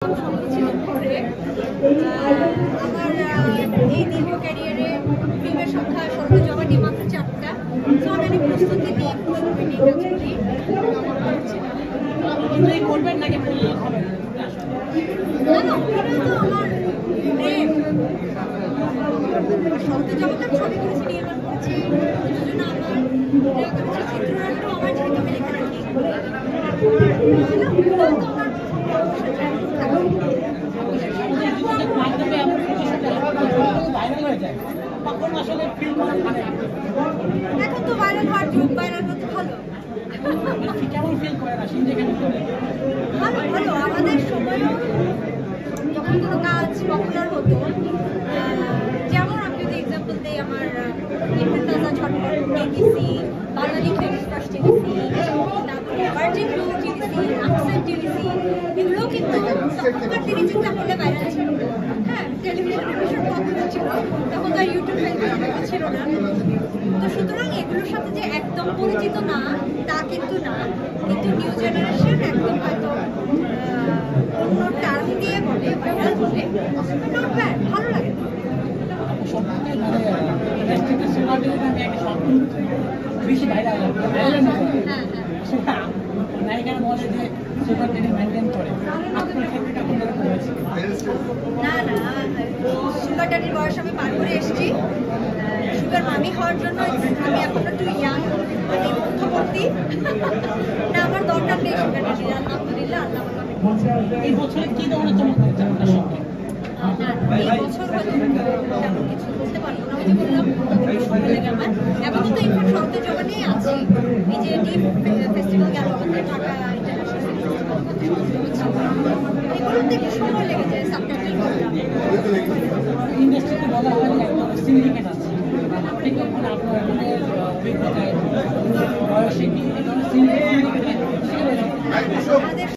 আমার এই দীর্ঘ ক্যারিয়ারে ফিল্মের সংখ্যা সরতে জমা নিয়ে মাত্র 4টা। তো আমি অনেক প্রস্তুতি নিয়ে খুব সময় নিয়ে কাজ করি। করবেন নাকি না না, অভিনয় তো আমার প্রেম। সরতে জমাতে আমি সবই করেছি, নির্মাণ করেছি, প্রযোজনা আমার, চিত্রনাট্য আমার, যেহেতু আমি লেখা রাখি এখন তো ভাইরাল হওয়ার যুগ, ভাইরাল হতে ভালো। ভালো ভালো, আমাদের সময়ও যখন কোনো কাজ পপুলার হতো, যেমন আমি যদি এক্সাম্পল দিই, আমার ইফতেখার ঝটপট টিভিসি, বাঙালি ফেরিস্তাস টিভিসি, তারপরে ভার্জিন ব্লু টিভিসি, আকসেন্ট টিভিসি, এগুলোও কিন্তু তখনকার দিনে চিন্তা করলে ভাইরাল ছিল। হ্যাঁ, টেলিভিশনের ভীষণ পপুলার ছিল, তখন তো ইউটিউব ফেসবুক ছিল না। তো সুতরাং এগুলোর সাথে যে একদম পরিচিত না তা কিন্তু না, কিন্তু নিউ জেনারেশন একদম হয়তো অন্য টার্ম দিয়ে বলে, ভাইরাল বলে, নট ব্যাড, ভালো লাগে। না না, সুগার ড্যাডির বয়স আমি পার করে এসেছি। সুগার মামি হওয়ার জন্য আমি এখন একটু ইয়াং, মানে মধ্যবর্তী। না, আমার দরকার নেই সুগার ড্যাডির, আলহামদুলিল্লাহ আল্লাহ এই বছরে কি ধরনের চমক হচ্ছে আপনার সঙ্গে? এই বছর হয়তো তেমন কিছু বলতে পারবো না, ওই যে বললাম সময় লেগে আমার আপাতত ইনফার সরতে জমা নিয়ে আছি। এই যে ডিপ ফেস্টিভ্যাল গেল আমাদের ঢাকা ইন্টারন্যাশনাল ফেস্টিভ্যাল, এগুলোতে একটু সময় লেগে যায় সাবটাইটেল করতে। ইন্ডাস্ট্রিতে বলা হয় সিন্ডিকেট আছে, আপনি কখন আপনার অভিজ্ঞতায় বয়সে